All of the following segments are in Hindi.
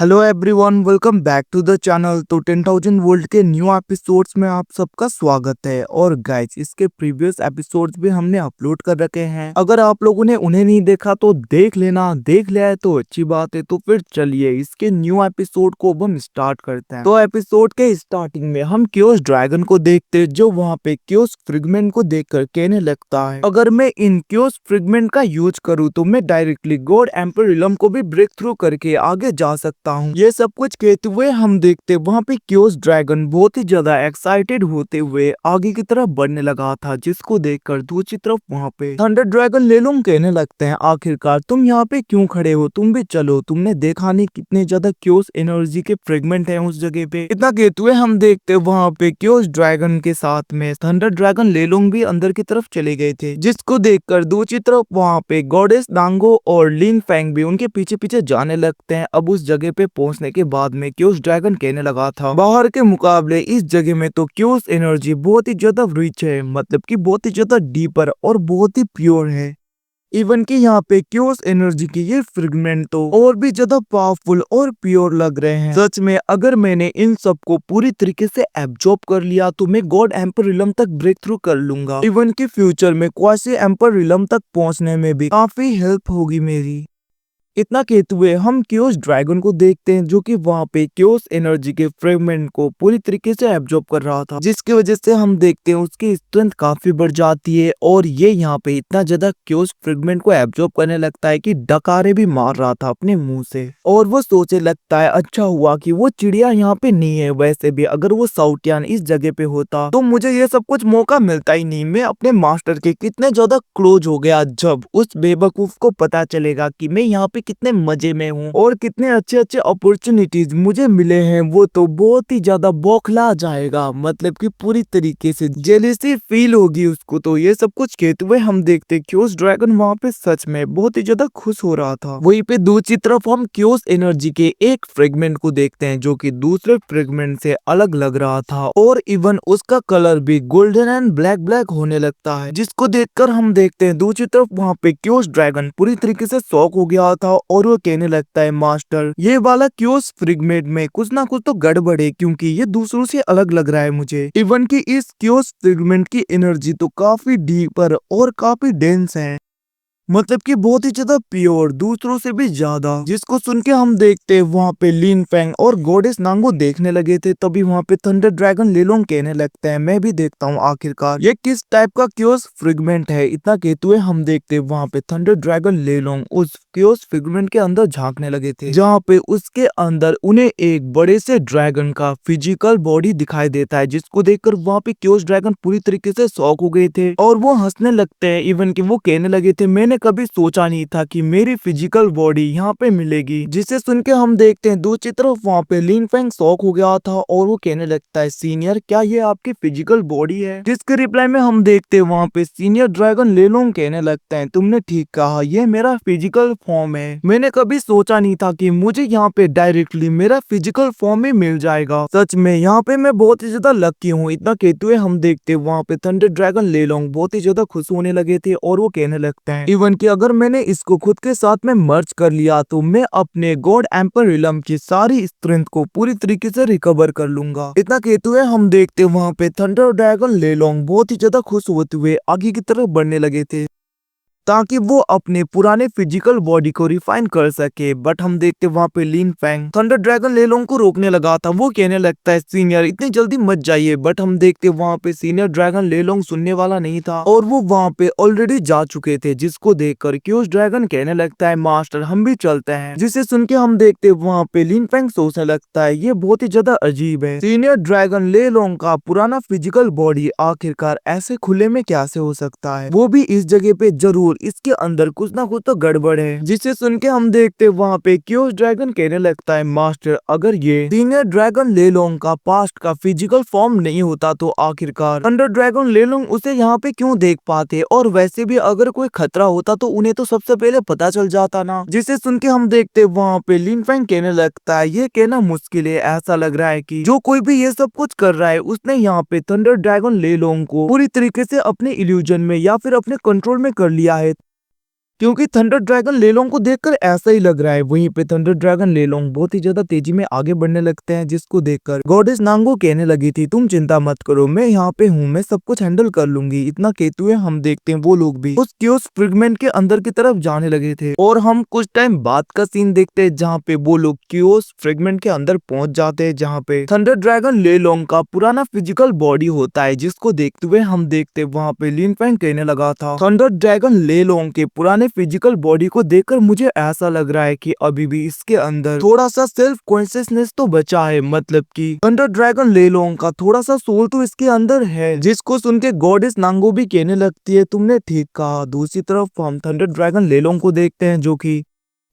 Hello everyone, welcome back to the channel. तो 10,000 वोल्ट के न्यू एपिसोड्स में आप सबका स्वागत है। और गाइस, इसके प्रीवियस एपिसोड्स भी हमने अपलोड कर रखे हैं। अगर आप लोगों ने उन्हें नहीं देखा तो देख लेना, देख लिया है तो अच्छी बात है। तो फिर चलिए इसके न्यू एपिसोड को अब हम स्टार्ट करते हैं। तो एपिसोड के स्टार्टिंग में हम क्योस ड्रैगन को देखते हैं, जो वहाँ पे क्योस फ्रेगमेंट को देखकर कहने लगता है, अगर मैं इन क्योस फ्रेगमेंट का यूज करूँ तो मैं डायरेक्टली गॉड एम्पर रिलम को भी ब्रेक थ्रू करके आगे जा सकता हूँ। ये सब कुछ कहते हुए हम देखते वहाँ पे क्योस ड्रैगन बहुत ही ज्यादा एक्साइटेड होते हुए आगे की तरफ बढ़ने लगा था, जिसको देखकर दूसरी तरफ वहाँ पे थंडर ड्रैगन लेलुंग कहने लगते हैं, आखिरकार तुम यहाँ पे क्यों खड़े हो, तुम भी चलो, तुमने देखा नहीं कितने ज्यादा क्योस एनर्जी के फ्रेगमेंट हैं उस जगह पे। इतना कहते हुए हम देखते वहाँ पे क्योस ड्रैगन के साथ में थंडर ड्रैगन लेलुंग भी अंदर की तरफ चले गए थे, जिसको देखकर दूसरी तरफ वहाँ पे गॉडेस दांगो और लिन फैंग भी उनके पीछे पीछे जाने लगते हैं। अब उस जगह पे पहुंचने के बाद में क्योस ड्रैगन कहने लगा था, बाहर के मुकाबले इस जगह में तो क्योस एनर्जी बहुत ही ज्यादा रिच है, मतलब कि बहुत ही ज्यादा डीपर और बहुत ही प्योर है। इवन कि यहाँ पे क्योस एनर्जी की ये फ्रेगमेंट तो और भी ज्यादा पावरफुल और प्योर लग रहे हैं। सच में अगर मैंने इन सब को पूरी तरीके से एब्जॉर्ब कर लिया तो मैं गॉड एम्पर रिलम तक ब्रेक थ्रू कर लूंगा। इवन कि फ्यूचर में क्वासी एम्पर रिलम तक पहुंचने में भी काफी हेल्प होगी मेरी। इतना कहते हुए हम क्योस ड्रैगन को देखते हैं, जो कि वहाँ पे क्योस एनर्जी के फ्रेगमेंट को पूरी तरीके से एब्जॉर्ब कर रहा था, जिसकी वजह से हम देखते हैं उसकी स्ट्रेंथ काफी बढ़ जाती है और ये यहाँ पे इतना ज्यादा क्योस फ्रेगमेंट को एब्जॉर्ब करने लगता है कि डकारे भी मार रहा था अपने मुंह से। और वो सोचे लगता है, अच्छा हुआ कि वो चिड़िया यहाँ पे नहीं है, वैसे भी अगर वो साउटियान इस जगह पे होता तो मुझे ये सब कुछ मौका मिलता ही नहीं। मैं अपने मास्टर के कितने ज्यादा क्लोज हो गया जब उस बेवकूफ को पता चलेगा कि मैं यहाँ पे कितने मजे में हूँ और कितने अच्छे अच्छे अपॉर्चुनिटीज मुझे मिले हैं, वो तो बहुत ही ज्यादा बौखला जाएगा, मतलब कि पूरी तरीके से जेलसी फील होगी उसको। तो ये सब कुछ कहते हुए हम देखते क्योस ड्रैगन वहाँ पे सच में बहुत ही ज्यादा खुश हो रहा था। वहीं पे दूसरी तरफ हम क्योस एनर्जी के एक फ्रेगमेंट को देखते हैं, जो कि दूसरे फ्रेगमेंट से अलग लग रहा था और इवन उसका कलर भी गोल्डन एंड ब्लैक ब्लैक होने लगता है, जिसको देखकर हम देखते हैं दूसरी तरफ वहाँ पे क्योस ड्रैगन पूरी तरीके से शॉक हो गया था और वो कहने लगता है, मास्टर ये वाला क्योस फ्रेगमेंट में कुछ ना कुछ तो गड़बड़ है, क्योंकि ये दूसरों से अलग लग रहा है मुझे। इवन कि इस क्योस फ्रेगमेंट की एनर्जी तो काफी डीपर और काफी डेंस है, मतलब कि बहुत ही ज्यादा प्योर, दूसरों से भी ज्यादा। जिसको सुन के हम देखते वहाँ पे लिन फैंग और गॉडेस नांगो देखने लगे थे, तभी वहाँ पे थंडर ड्रैगन लेलोंग कहने लगता है, मैं भी देखता हूँ आखिरकार ये किस टाइप का क्योस फ्रेगमेंट है। इतना कहते हुए हम देखते वहाँ पे थंडर ड्रैगन लेलोंग उस क्योस फ्रेगमेंट के अंदर झांकने लगे थे, जहाँ पे उसके अंदर उन्हें एक बड़े से ड्रैगन का फिजिकल बॉडी दिखाई देता है, जिसको देखकर वहाँ पे क्योस ड्रैगन पूरी तरीके से शॉक हो गए थे और वो हंसने लगते हैं। इवन कि वो कहने लगे थे, मैंने कभी सोचा नहीं था कि मेरी फिजिकल बॉडी यहाँ पे मिलेगी। जिसे सुन के हम देखते हैं दूसरी तरफ वहाँ पे लिन फैंग शॉक हो गया था और वो कहने लगता है, सीनियर क्या ये आपकी फिजिकल बॉडी है? जिसके रिप्लाई में हम देखते हैं वहाँ पे सीनियर ड्रैगन लेलोंग कहने लगता है, तुमने ठीक कहा, ये मेरा फिजिकल फॉर्म है। मैंने कभी सोचा नहीं था कि मुझे यहाँ पे डायरेक्टली मेरा फिजिकल फॉर्म ही मिल जाएगा। सच में यहाँ पे मैं बहुत ही ज्यादा लकी हूँ। इतना कहते हुए हम देखते वहाँ पे थंडर ड्रैगन लेलोंग बहुत ही ज्यादा खुश होने लगे थे और वो कहने लगते हैं, इवन कि अगर मैंने इसको खुद के साथ में मर्ज कर लिया तो मैं अपने गॉड एम्पर रिलम की सारी स्ट्रेंथ को पूरी तरीके से रिकवर कर लूंगा। इतना कहते हुए हम देखते वहाँ पे थंडर ड्रैगन लेलोंग बहुत ही ज्यादा खुश होते हुए आगे की तरफ बढ़ने लगे थे, ताकि वो अपने पुराने फिजिकल बॉडी को रिफाइन कर सके। बट हम देखते वहाँ पे लिन फैंग थंडर ड्रैगन लेलोंग को रोकने लगा था। वो कहने लगता है, सीनियर इतनी जल्दी मत जाइए। बट हम देखते वहाँ पे सीनियर ड्रैगन लेलोंग सुनने वाला नहीं था और वो वहाँ पे ऑलरेडी जा चुके थे, जिसको देखकर क्योस ड्रैगन कहने लगता है, मास्टर हम भी चलते हैं। जिसे सुन के हम देखते वहाँ पे लिन फैंग सोचने लगता है, ये बहुत ही ज्यादा अजीब है, सीनियर ड्रैगन लेलोंग का पुराना फिजिकल बॉडी आखिरकार ऐसे खुले में कैसे हो सकता है, वो भी इस जगह पे जरूर इसके अंदर कुछ ना कुछ तो गड़बड़ है। जिसे सुन के हम देखते वहाँ पे क्योस ड्रैगन कहने लगता है, मास्टर अगर ये सीनियर ड्रैगन लेलोंग का पास्ट का फिजिकल फॉर्म नहीं होता तो आखिरकार थंडर ड्रैगन लेलोंग उसे यहाँ पे क्यों देख पाते, और वैसे भी अगर कोई खतरा होता तो उन्हें तो सबसे पहले पता चल जाता ना। जिसे सुन के हम देखते वहाँ पे लिन फैंग कहने लगता है, ये कहना मुश्किल है, ऐसा लग रहा है कि जो कोई भी ये सब कुछ कर रहा है उसने यहाँ पे थंडर ड्रैगन लेलोंग को पूरी तरीके से अपने इल्यूजन में या फिर अपने कंट्रोल में कर लिया है। क्योंकि थंडर ड्रैगन लेलोंग को देखकर ऐसा ही लग रहा है। वहीं पे थंडर ड्रैगन लेलोंग बहुत ही ज्यादा तेजी में आगे बढ़ने लगते हैं, जिसको देखकर गॉडेस नांगो कहने लगी थी तुम चिंता मत करो, मैं यहाँ पे हूँ, मैं सब कुछ हैंडल कर लूंगी। इतना कहते हुए हम देखते हैं वो लोग भी उस क्योस फ्रेगमेंट के अंदर की तरफ जाने लगे थे और हम कुछ टाइम बाद का सीन देखते हैं जहाँ पे वो लोग क्योस फ्रेगमेंट के अंदर पहुंच जाते हैं, जहाँ पे थंडर ड्रैगन लेलोंग का पुराना फिजिकल बॉडी होता है, जिसको देखते हुए हम देखते वहाँ पे लिन फैंग कहने लगा था थंडर ड्रैगन लेलोंग के पुराने फिजिकल बॉडी को देखकर मुझे ऐसा लग रहा है कि अभी भी इसके अंदर थोड़ा सा सेल्फ कॉन्शियसनेस तो बचा है, मतलब कि थंडर ड्रैगन लेलोंग का थोड़ा सा सोल तो इसके अंदर है। जिसको सुन के गॉडेस नांगो भी कहने लगती है तुमने ठीक कहा। दूसरी तरफ हम थंडर ड्रैगन लेलोंग को देखते हैं जो कि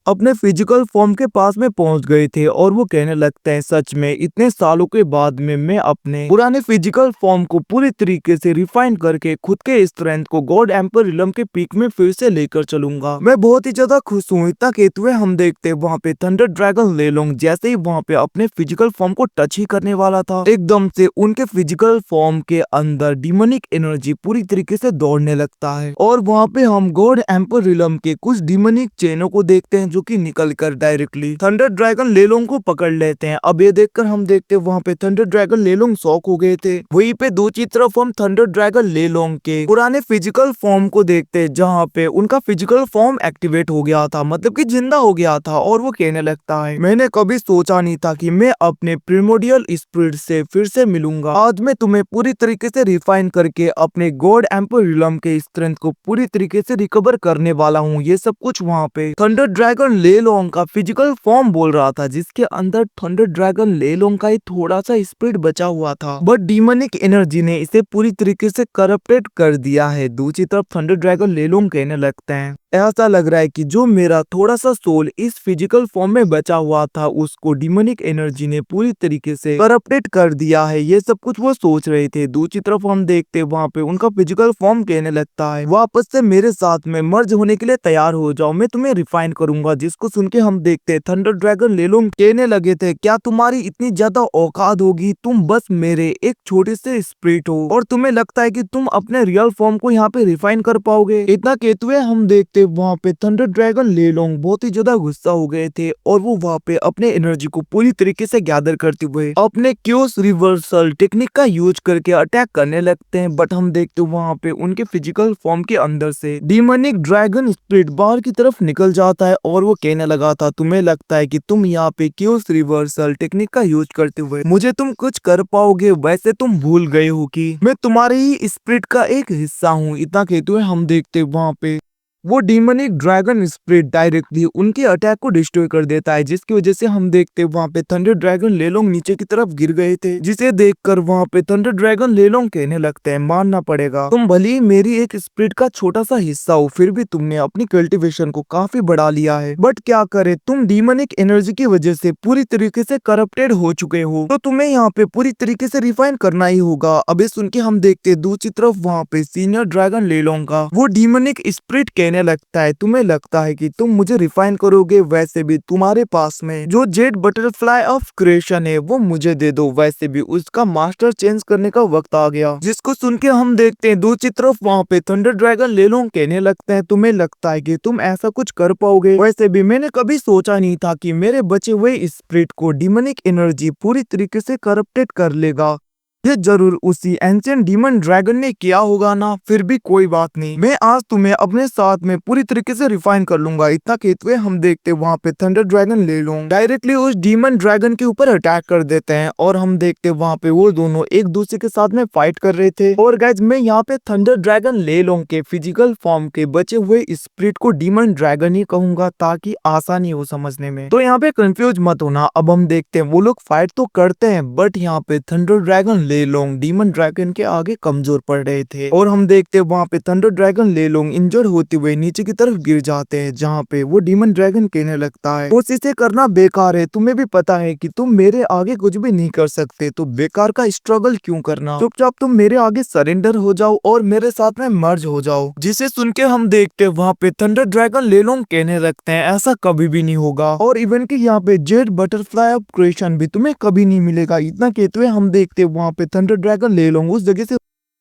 अपने फिजिकल फॉर्म के पास में पहुंच गए थे और वो कहने लगते हैं सच में इतने सालों के बाद में मैं अपने पुराने फिजिकल फॉर्म को पूरी तरीके से रिफाइन करके खुद के स्ट्रेंथ को गॉड एम्पर रिलम के पीक में फिर से लेकर चलूंगा। मैं बहुत ही ज्यादा खुश हूँ। इतना कहते हुए हम देखते हैं वहाँ पे थंडर ड्रैगन लेलोंग जैसे ही वहाँ पे अपने फिजिकल फॉर्म को टच ही करने वाला था, एकदम से उनके फिजिकल फॉर्म के अंदर डिमोनिक एनर्जी पूरी तरीके से दौड़ने लगता है और वहाँ पे हम गॉड एम्पर रिलम के कुछ डिमोनिक चेनों को देखते हैं जो कि निकलकर डायरेक्टली थंडर ड्रैगन लेलोंग को पकड़ लेते हैं। अब ये देखकर हम देखते हैं वहाँ पे थंडर ड्रैगन लेलोंग शॉक हो गए थे। वहीं पे दूसरी तरफ हम थंडर ड्रैगन लेलोंग के पुराने फिजिकल फॉर्म को देखते हैं जहाँ पे उनका फिजिकल फॉर्म एक्टिवेट हो गया था, मतलब कि जिंदा हो गया था और वो कहने लगता है मैंने कभी सोचा नहीं था कि मैं अपने प्रिमोडियल स्पिरिट से फिर से मिलूंगा। आज मैं तुम्हें पूरी तरीके से रिफाइन करके अपने गॉड एम्पर रिलम के स्ट्रेंथ को पूरी तरीके से रिकवर करने वाला हूँ। ये सब कुछ वहाँ पे थंडर ड्रैगन लेलोंग का फिजिकल फॉर्म बोल रहा था, जिसके अंदर थंडर ड्रैगन लेलोंग का ही थोड़ा सा स्पिरिट बचा हुआ था, बट डीमोनिक एनर्जी ने इसे पूरी तरीके से करप्टेड कर दिया है। दूसरी तरफ थंडर ड्रैगन लेलोंग कहने लगते हैं ऐसा लग रहा है कि जो मेरा थोड़ा सा सोल इस फिजिकल फॉर्म में बचा हुआ था उसको डिमोनिक एनर्जी ने पूरी तरीके से करप्टेड कर दिया है। ये सब कुछ वो सोच रहे थे। दूसरी तरफ हम देखते वहाँ पे उनका फिजिकल फॉर्म कहने लगता है वापस से मेरे साथ में मर्ज होने के लिए तैयार हो जाओ, मैं तुम्हें रिफाइन करूंगा। जिसको सुन के हम देखते थंडर ड्रैगन लेलोंग कहने लगे थे क्या तुम्हारी इतनी ज्यादा औकात होगी, तुम बस मेरे एक छोटे से स्पिरिट हो और तुम्हें लगता है कि तुम अपने रियल फॉर्म को यहाँ पे रिफाइन कर पाओगे। इतना कहते हुए हम देखते वहाँ पे थंडर ड्रैगन लेलोंग बहुत ही ज्यादा गुस्सा हो गए थे और वो वहाँ पे अपने एनर्जी को पूरी तरीके से गैदर करते हुए अपने क्योस रिवर्सल टेक्निक का यूज करके अटैक करने लगते हैं। बट हम देखते वहाँ पे उनके फिजिकल फॉर्म के अंदर से डीमोनिक ड्रैगन स्पिरिट बाहर की तरफ निकल जाता है और वो कहने लगा था तुम्हें लगता है कि तुम यहाँ पे क्योस रिवर्सल टेक्निक का यूज करते हुए मुझे तुम कुछ कर पाओगे, वैसे तुम भूल गए हो कि मैं तुम्हारे ही स्पिरिट का एक हिस्सा हूँ। इतना कहते हुए हम देखते वहाँ पे वो डीमोनिक ड्रैगन स्पिरिट डायरेक्टली उनके अटैक को डिस्ट्रॉय कर देता है, जिसकी वजह से हम देखते हैं वहाँ पे थंडर ड्रैगन लेलोंग नीचे की तरफ गिर गए थे, जिसे देखकर वहाँ पे थंडर ड्रैगन लेलोंग कहने लगते हैं मानना पड़ेगा तुम भले ही मेरी एक स्पिरिट का छोटा सा हिस्सा हो, फिर भी तुमने अपनी कल्टीवेशन को काफी बढ़ा लिया है। बट क्या करे, तुम डीमोनिक एनर्जी की वजह से पूरी तरीके से करप्टेड हो चुके हो, तो तुम्हें यहाँ पे पूरी तरीके से रिफाइन करना ही होगा। अभी सुन के हम देखते दूसरी तरफ वहाँ पे सीनियर ड्रैगन लेलोंग का वो डीमोनिक स्पिरिट कहने लगता है तुम्हें लगता है कि तुम मुझे रिफाइन करोगे, वैसे भी तुम्हारे पास में जो जेड बटरफ्लाई ऑफ क्रिएशन है वो मुझे दे दो, वैसे भी उसका मास्टर चेंज करने का वक्त आ गया। जिसको सुन के हम देखते हैं दूसरी तरफ वहाँ पे थंडर ड्रैगन लेलोंग कहने लगते हैं तुम्हें लगता है कि तुम ऐसा कुछ कर पाओगे, वैसे भी मैंने कभी सोचा नहीं था कि मेरे बचे हुए स्पिरिट को डीमोनिक एनर्जी पूरी तरीके से करप्टेड कर लेगा। ये जरूर उसी एंशिएंट डीमन ड्रैगन ने किया होगा ना, फिर भी कोई बात नहीं, मैं आज तुम्हें अपने साथ में पूरी तरीके से रिफाइन कर लूंगा। इतना कहते हुए हम देखते वहाँ पे थंडर ड्रैगन लेलोंग डायरेक्टली उस डीमन ड्रैगन के ऊपर अटैक कर देते हैं और हम देखते वहाँ पे वो दोनों एक दूसरे के साथ में फाइट कर रहे थे। और गाइज मैं यहाँ पे थंडर ड्रैगन लेलोंग के फिजिकल फॉर्म के बचे हुए स्पिरिट को डीमन ड्रैगन ही कहूंगा ताकि आसानी हो समझने में, तो यहाँ पे कंफ्यूज मत होना। अब हम देखते हैं वो लोग फाइट तो करते हैं बट यहाँ पे थंडर ड्रैगन लेलोंग डीमन ड्रैगन के आगे कमजोर पड़ रहे थे और हम देखते हैं वहाँ पे थंडर ड्रैगन लेलोंग इंजर्ड होते हुए नीचे की तरफ गिर जाते हैं, जहाँ पे वो डीमन ड्रैगन कहने लगता है कोशिशें करना बेकार है, तुम्हें भी पता है कि तुम मेरे आगे कुछ भी नहीं कर सकते, तो बेकार का स्ट्रगल क्यों करना, चुपचाप तुम मेरे आगे सरेंडर हो जाओ और मेरे साथ में मर्ज हो जाओ। जिसे सुन के हम देखते हैं वहाँ पे थंडर ड्रैगन लेलोंग कहने लगते हैं ऐसा कभी भी नहीं होगा और इवन कि यहाँ पे जेड बटरफ्लाई ऑफ क्रिएशन भी तुम्हें कभी नहीं मिलेगा। इतना कहते हुए हम देखते हैं वहाँ पे थंडर ड्रैगन लेलोंग उस जगह से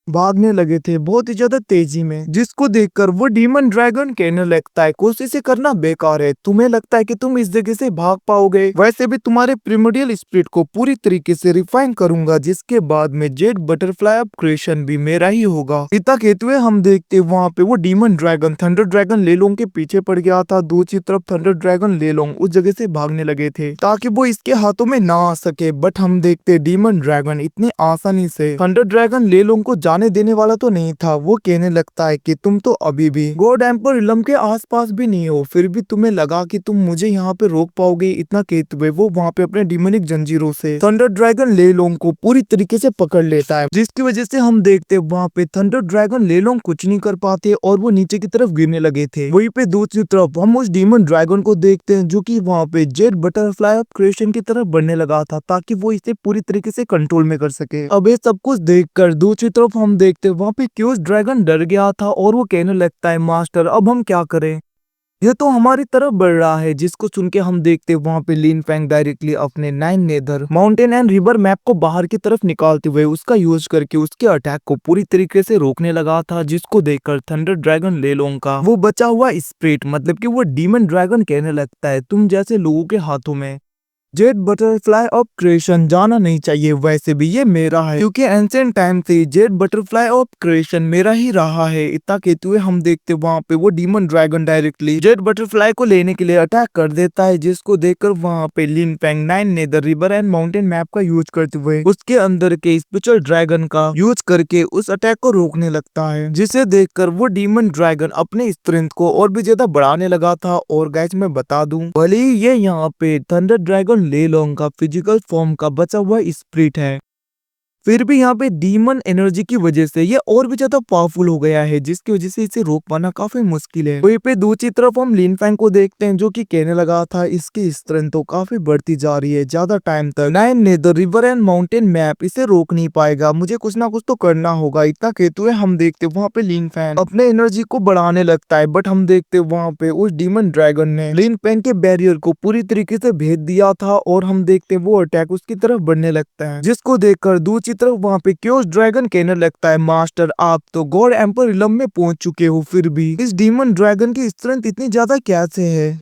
भागने लगे थे बहुत ही ज्यादा तेजी में, जिसको देखकर वो डीमन ड्रैगन कहने लगता है कोशिशें करना बेकार है, तुम्हें लगता है कि तुम इस जगह से भाग पाओगे, वैसे भी तुम्हारे प्रिमोडियल स्पिरिट को पूरी तरीके से रिफाइन करूंगा, जिसके बाद में जेड बटरफ्लाई ऑफ क्रिएशन भी मेरा ही होगा। इतना कहते हुए हम देखते वहाँ पे वो डीमन ड्रैगन थंडर ड्रैगन लेलोंग के पीछे पड़ गया था। दूसरी तरफ थंडर ड्रैगन लेलोंग उस जगह से भागने लगे थे ताकि वो इसके हाथों में ना आ सके, बट हम देखते डीमन ड्रैगन इतने आसानी से थंडर ड्रैगन लेलोंग को जाने देने वाला तो नहीं था। वो कहने लगता है कि तुम तो अभी भी गॉड एम्पर रिलम के आसपास भी नहीं हो, फिर भी तुम्हें लगा कि तुम मुझे यहाँ पे रोक पाओगे। इतना कहते हुए वो वहाँ पे अपने डिमोनिक जंजीरों से थंडर ड्रैगन लेलोंग को पूरी तरीके से पकड़ लेता है, जिसकी वजह से हम देखते वहाँ पे थंडर ड्रैगन लेलोंग कुछ नहीं कर पाते और वो नीचे की तरफ गिरने लगे थे। वहीं पे दूसरी तरफ हम उस डीमन ड्रैगन को देखते हैं जो कि वहाँ पे जेड बटरफ्लाई ऑफ क्रिएशन की तरफ बढ़ने लगा था ताकि वो इसे पूरी तरीके से कंट्रोल में कर सके। अब ये सब कुछ देखकर दूसरी तरफ हम देखते वहाँ पे क्यूस ड्रैगन डर गया था और वो कहने लगता है मास्टर अब हम क्या करें, ये तो हमारी तरफ बढ़ रहा है। जिसको सुन के हम देखते वहाँ पे लिन फैंग डायरेक्टली अपने 9 nether mountain and river map को बाहर की तरफ निकालते हुए उसका यूज करके उसके अटैक को पूरी तरीके से रोकने लगा था, जिसको देखकर थंडर ड्रैगन लेलोंग का वो बचा हुआ स्पिरिट मतलब कि वो डीमन ड्रैगन कहने लगता है तुम जैसे लोगों के हाथों में जेड बटरफ्लाई ऑफ क्रिएशन जाना नहीं चाहिए, वैसे भी ये मेरा है क्योंकि एंशिएंट टाइम से जेड बटरफ्लाई ऑफ क्रिएशन मेरा ही रहा है। इतना कहते हुए हम देखते वहाँ पे वो demon dragon directly Z butterfly को लेने के लिए अटैक कर देता है, जिसको देखकर वहाँ पे Lin Fang 9 nether river and mountain map का यूज करते हुए उसके अंदर के स्पिरिचुअल ड्रैगन का यूज करके उस अटैक को रोकने लगता है, जिसे देखकर वो डीमन ड्रैगन अपने स्ट्रेंथ को और भी ज्यादा बढ़ाने लगा था। और गाइस मैं बता दूं भले ही ये यहाँ पे थंडर ड्रैगन लेलोंग का फिजिकल फॉर्म का बचा हुआ स्पिरिट है, फिर भी यहाँ पे डीमन एनर्जी की वजह से ये और भी ज्यादा पावरफुल हो गया है, जिसकी वजह से इसे रोक पाना काफी मुश्किल है। वहीं पे दूसरी तरफ हम लिन फैंग को देखते हैं जो कि कहने लगा था इसकी स्ट्रेंथ तो काफी बढ़ती जा रही है, ज्यादा टाइम तक 9 nether river and mountain map इसे रोक नहीं पाएगा, मुझे कुछ ना कुछ तो करना होगा। इतना कहते हुए हम देखते वहाँ पे लिन फैंग अपने एनर्जी को बढ़ाने लगता है, बट हम देखते वहाँ पे उस डीमन ड्रैगन ने लिन फैंग के बैरियर को पूरी तरीके से भेद दिया था और हम देखते वो अटैक उसकी तरफ बढ़ने लगता है, जिसको देखकर दूसरी तरफ वहाँ पे क्यूस ड्रैगन कहने लगता है मास्टर आप तो गॉड एम्पर रिलम में पहुंच चुके हो, फिर भी इस डीमन ड्रैगन की स्ट्रेंथ इतनी ज्यादा कैसे है,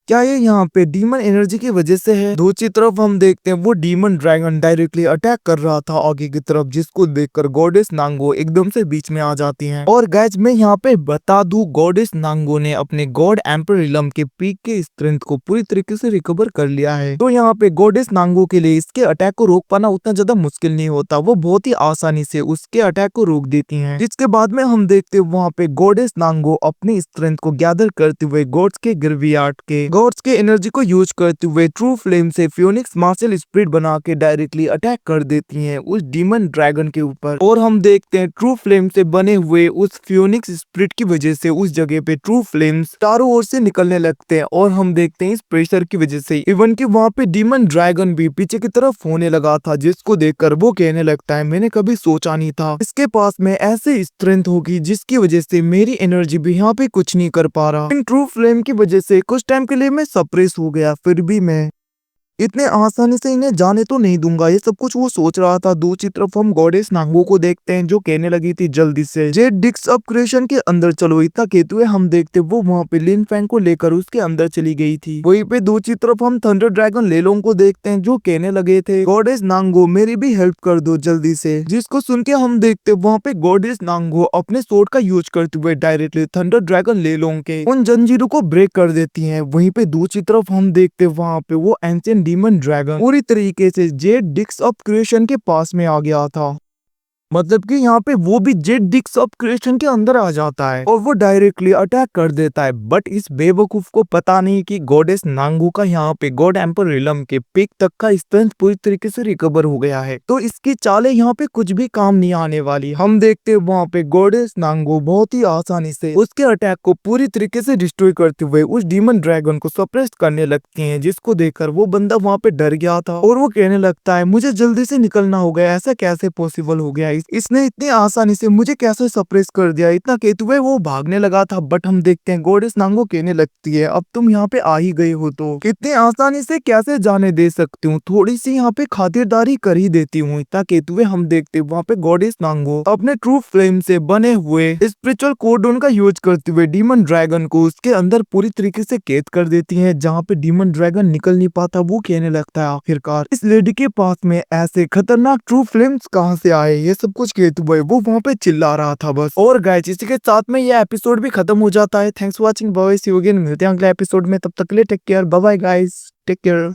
क्या ये यहाँ पे डीमन एनर्जी की वजह से है। दूसरी तरफ हम देखते हैं वो डीमन ड्रैगन डायरेक्टली अटैक कर रहा था आगे की तरफ, जिसको देखकर गॉडेस नांगो एकदम से बीच में आ जाती हैं। और गाइस मैं यहाँ पे बता दूं गॉडेस नांगो ने अपने गॉड एम्पर रिलम के पीक के स्ट्रेंथ को पूरी तरीके से रिकवर कर लिया है, तो यहाँ पे गॉडेस नांगो के लिए इसके अटैक को रोक पाना उतना ज्यादा मुश्किल नहीं होता, वो बहुत ही आसानी से उसके अटैक को रोक देती है। जिसके बाद में हम देखते हैं वहाँ पे गॉडेस नांगो अपनी स्ट्रेंथ को गैदर करते हुए गॉड्स के ग्रेवयार्ड के गॉड्स के एनर्जी को यूज करते हुए ट्रू फ्लेम से फियोनिक्स मार्शल स्पिरिट बना के डायरेक्टली अटैक कर देती हैं उस डीमन ड्रैगन के ऊपर। और हम देखते हैं ट्रू फ्लेम से बने हुए उस फियोनिक्स स्पिरिट की वजह से उस जगह पे ट्रू फ्लेम्स चारों ओर से निकलने लगते हैं और हम देखते हैं इस प्रेशर की वजह से इवन कि वहाँ पे डीमन ड्रैगन भी पीछे की तरफ होने लगा था, जिसको देखकर वो कहने लगता है मैंने कभी सोचा नहीं था इसके पास में ऐसे स्ट्रेंथ होगी जिसकी वजह से मेरी एनर्जी भी यहाँ पे कुछ नहीं कर पा रहा। इन ट्रू फ्लेम की वजह से कुछ टाइम के लिए मैं सप्रेस हो गया, फिर भी मैं इतने आसानी से इन्हें जाने तो नहीं दूंगा, ये सब कुछ वो सोच रहा था। दूसरी तरफ हम गॉडेस नांगो को देखते हैं जो कहने लगी थी जल्दी से जेड डिक्स ऑफ क्रिएशन के अंदर चलो। इतना कहते हुए हम देखते वो वहाँ पे लिन फैंग को लेकर उसके अंदर चली गई थी। वहीं पे दूसरी तरफ हम थंडर ड्रैगन लेलोंग को देखते हैं जो कहने लगे थे गॉडेस नांगो मेरी भी हेल्प कर दो जल्दी से, जिसको सुन के हम देखते वहाँ पे गॉडेस नांगो अपने सोर्ड का यूज करते हुए डायरेक्टली थंडर ड्रैगन लेलोंग के उन जंजीरों को ब्रेक कर देती है। वहीं पे दूसरी तरफ हम देखते वहाँ पे वो एंशिएंट डीमन ड्रैगन पूरी तरीके से जेड डिक्स ऑफ क्रिएशन के पास में आ गया था, मतलब कि यहाँ पे वो भी जेड डिक्स ऑफ क्रिएशन के अंदर आ जाता है और वो डायरेक्टली अटैक कर देता है। बट इस बेवकूफ को पता नहीं कि गॉडेस नांगो का यहाँ पे गॉड एम्पर रिलम के पीक तक का स्ट्रेंथ पूरी तरीके से रिकवर हो गया है, तो इसकी चालें यहाँ पे कुछ भी काम नहीं आने वाली। हम देखते हैं वहाँ पे गॉडेस नांगो बहुत ही आसानी से उसके अटैक को पूरी तरीके से डिस्ट्रॉय करते हुए उस डीमन ड्रैगन को सप्रेस करने लगती है, जिसको देखकर वो बंदा वहाँ पे डर गया था और वो कहने लगता है मुझे जल्दी से निकलना हो गया, ऐसा कैसे पॉसिबल हो गया। गाइस, इसने इतनी आसानी से मुझे कैसे सरप्राइज कर दिया। इतना कहते हुए वो भागने लगा था, बट हम देखते हैं गॉडेस नांगो कहने लगती है, अब तुम यहाँ पे आ ही गए हो तो इतनी आसानी से कैसे जाने दे सकती हूँ, थोड़ी सी यहाँ पे खातिरदारी कर ही देती हूँ। इतना कहते हुए हम देखते हैं वहाँ पे गॉडेस नांगो अपने ट्रू फ्लेम से बने हुए स्पिरिचुअल कोडोन का यूज करते हुए डीमन ड्रैगन को उसके अंदर पूरी तरीके से कैद कर देती है, जहाँ पे डीमन ड्रैगन निकल नहीं पाता। वो कहने लगता है आखिरकार इस लेडी के पास में ऐसे खतरनाक ट्रू फ्लेम्स कहाँ से आए, ये सब कुछ कहते हुए वो वहाँ पे चिल्ला रहा था बस। और गाइस इसी के साथ में ये एपिसोड भी खत्म हो जाता है। Thanks for watching, bye, see you again, मिलते हैं अगले एपिसोड में, तब तक के लिए take care, bye bye guys, take care.